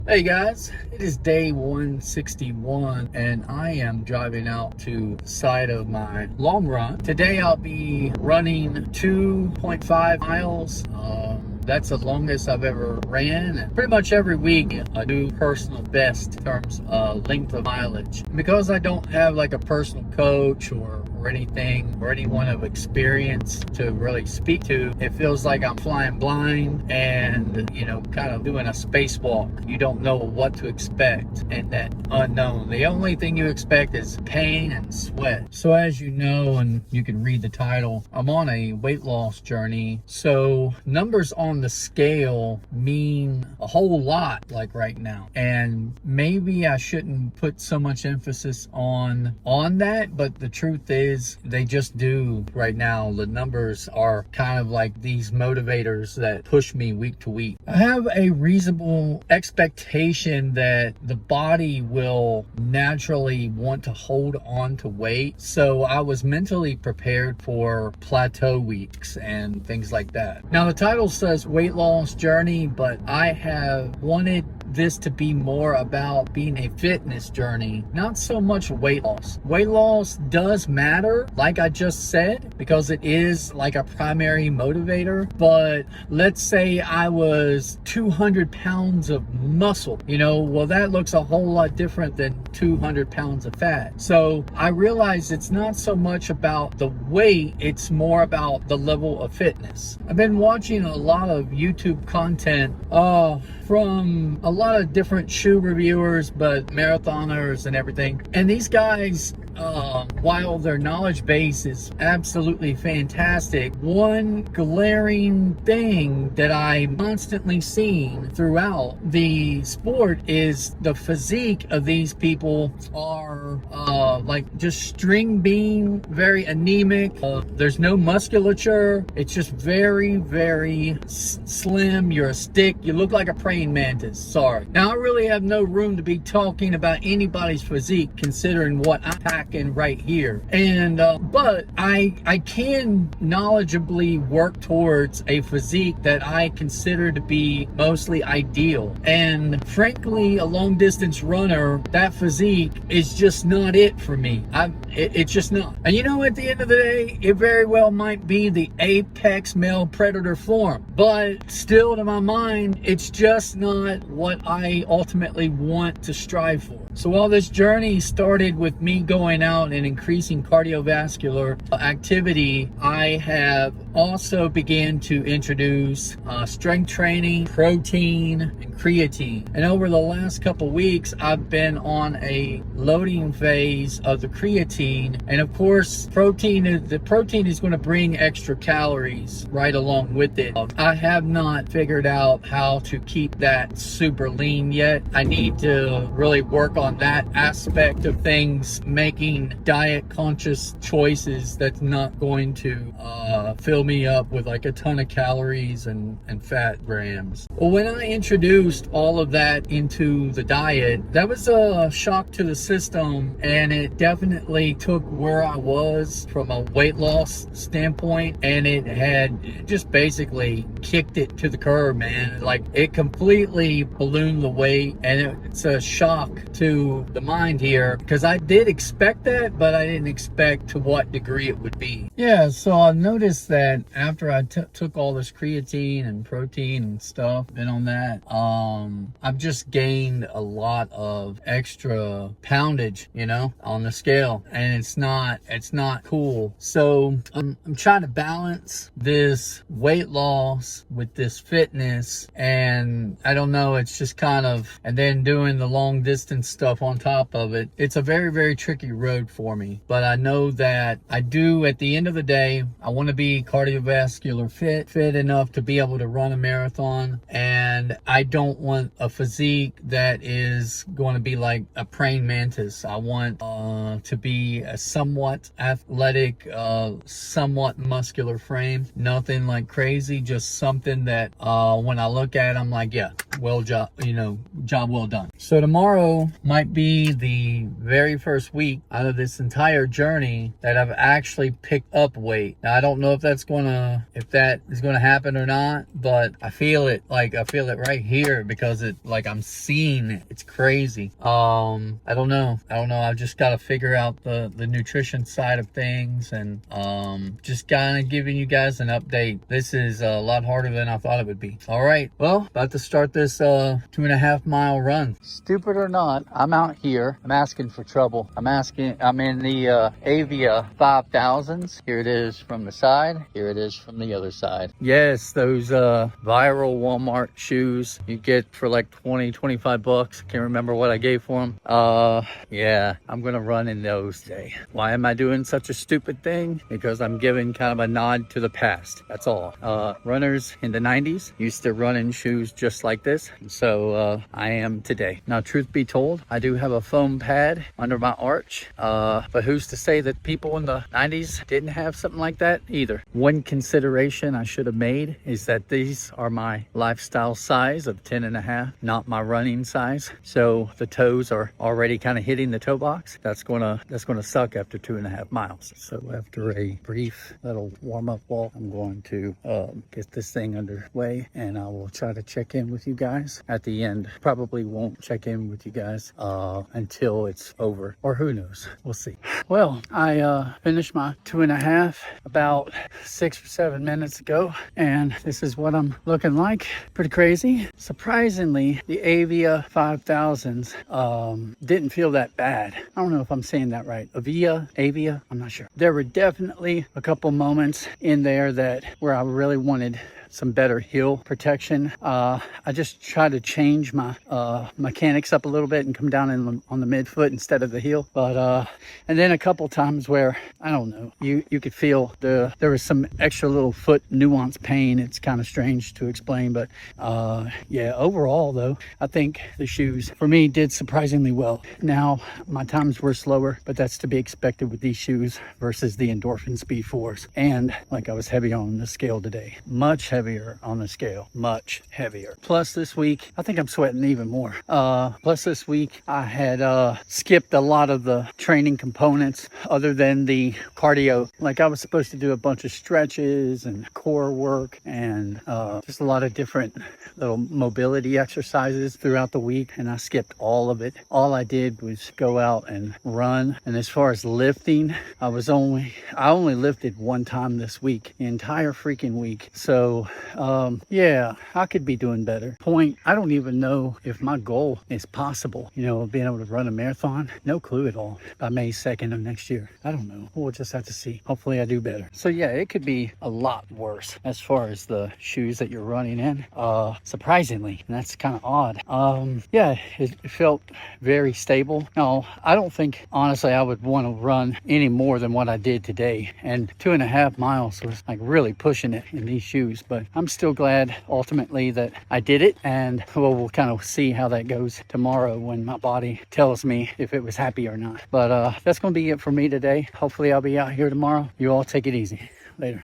Hey guys, it is day 161 and I am driving out to the site of my long run. Today I'll be running 2.5 miles. That's the longest I've ever ran, and pretty much every week I do personal best in terms of length of mileage. And because I don't have like a personal coach or anything or anyone of experience to really speak to, it feels like I'm flying blind and kind of doing a spacewalk. You don't know what to expect in that unknown. The only thing you expect is pain and sweat. So as you know, and you can read the title, I'm on a weight loss journey. So numbers on the scale mean a whole lot like right now, and maybe I shouldn't put so much emphasis on that, but the truth is they just do right now. The numbers are kind of like these motivators that push me week to week. I have a reasonable expectation that the body will naturally want to hold on to weight, so I was mentally prepared for plateau weeks and things like that. Now the title says weight loss journey, but I have wanted this to be more about being a fitness journey, not so much weight loss. Weight loss does matter, like I just said, because it is like a primary motivator. But let's say I was 200 pounds of muscle, well, that looks a whole lot different than 200 pounds of fat. So I realized it's not so much about the weight, it's more about the level of fitness. I've been watching a lot of YouTube content from a lot of different shoe reviewers, but marathoners and everything. And these guys, while their knowledge base is absolutely fantastic, one glaring thing that I'm constantly seeing throughout the sport is the physique of these people are like just string bean, very anemic. There's no musculature. It's just very, very slim. You're a stick. You look like a praying mantis. Sorry. Now, I really have no room to be talking about anybody's physique considering what I'm packing right here. And but I can knowledgeably work towards a physique that I consider to be mostly ideal. And frankly, a long distance runner, that physique is just not it for me. It's just not. And at the end of the day, it very well might be the apex male predator form, but still, to my mind, it's just not what I ultimately want to strive for. So while this journey started with me going out and increasing cardiovascular activity, I have also began to introduce strength training, protein, and creatine. And over the last couple weeks, I've been on a loading phase of the creatine. And of course, the protein is going to bring extra calories right along with it. I have not figured out how to keep that super lean yet. I need to really work on that aspect of things, making diet conscious choices that's not going to fill me up with like a ton of calories and fat grams. Well, when I introduced all of that into the diet, that was a shock to the system, and it definitely took where I was from a weight loss standpoint, and it had just basically kicked it to the curb, man. Like, it completely ballooned the weight, and it's a shock to the mind here, because I did expect that, but I didn't expect to what degree it would be. Yeah, so I noticed that after I took all this creatine and protein and stuff, been on that, I've just gained a lot of extra poundage, on the scale, and it's not cool. So I'm trying to balance this weight loss with this fitness, and I don't know, it's just kind of, and then doing the long distance stuff on top of it. It's a very, very tricky road for me, but I know that I do, at the end of the day, I want to be cardiovascular fit enough to be able to run a marathon, and I don't want a physique that is going to be like a praying mantis. I want to be a somewhat athletic, somewhat muscular frame. Nothing like crazy, just something that when I look at, I'm like, yeah, job well done. So tomorrow might be the very first week out of this entire journey that I've actually picked up weight. Now, I don't know if that's gonna, if that is gonna happen or not, but I feel it, like I feel it right here because it, like I'm seeing it. It's crazy. I don't know. I've just got to figure out the nutrition side of things, and just kind of giving you guys an update. This is a lot harder than I thought it would be. All right, well, about to start this 2.5 mile run. Stupid or not, I'm out here. I'm asking for trouble. I'm in the Avia 5000's. Here it is from the side. Here it is from the other side. Yes, those viral Walmart shoes you get for like 20-25 bucks. Can't remember what I gave for them. Yeah, I'm gonna run in those today. Why am I doing such a stupid thing? Because I'm giving kind of a nod to the past. That's all. Runners in the 90s used to run in shoes just like this. So I am today. Now, truth be told, I do have a foam pad under my arch. But who's to say that people in the 90s didn't have something like that either? One consideration I should have made is that these are my lifestyle size of 10.5, not my running size. So the toes are already kind of hitting the toe box. That's gonna suck after 2.5 miles. So after a brief little warm-up walk, I'm going to get this thing underway, and I will try to check in with you guys at the end. Probably won't check in with you guys until it's over, or who knows, we'll see. Well, I finished my 2.5 about 6 or 7 minutes ago, and this is what I'm looking like. Pretty crazy. Surprisingly, the Avia 5000's didn't feel that bad. I don't know if I'm saying that right. Avia, I'm not sure. There were definitely a couple moments in there where I really wanted some better heel protection. I just try to change my mechanics up a little bit and come down on the midfoot instead of the heel. But and then a couple times where, I don't know, you could feel there was some extra little foot nuance pain. It's kind of strange to explain, but yeah, overall though, I think the shoes for me did surprisingly well. Now, my times were slower, but that's to be expected with these shoes versus the Endorphin Speed 4s. And like, I was heavy on the scale today, much heavier on the scale, much heavier. Plus this week, I think I'm sweating even more. Plus this week, I had skipped a lot of the training components other than the cardio. Like, I was supposed to do a bunch of stretches and core work and just a lot of different little mobility exercises throughout the week, and I skipped all of it. All I did was go out and run. And as far as lifting, I only lifted one time this week, the entire freaking week. So yeah, I could be doing better. I don't even know if my goal is possible, of being able to run a marathon. No clue at all. By May 2nd of next year, I don't know. We'll just have to see. Hopefully I do better. So yeah, it could be a lot worse as far as the shoes that you're running in, surprisingly, and that's kind of odd. Yeah, it felt very stable. No, I don't think honestly I would want to run any more than what I did today, and 2.5 miles was like really pushing it in these shoes. But I'm still glad ultimately that I did it, and we'll kind of see how that goes tomorrow when my body tells me if it was happy or not. But that's going to be it for me today. Hopefully I'll be out here tomorrow. You all take it easy. Later.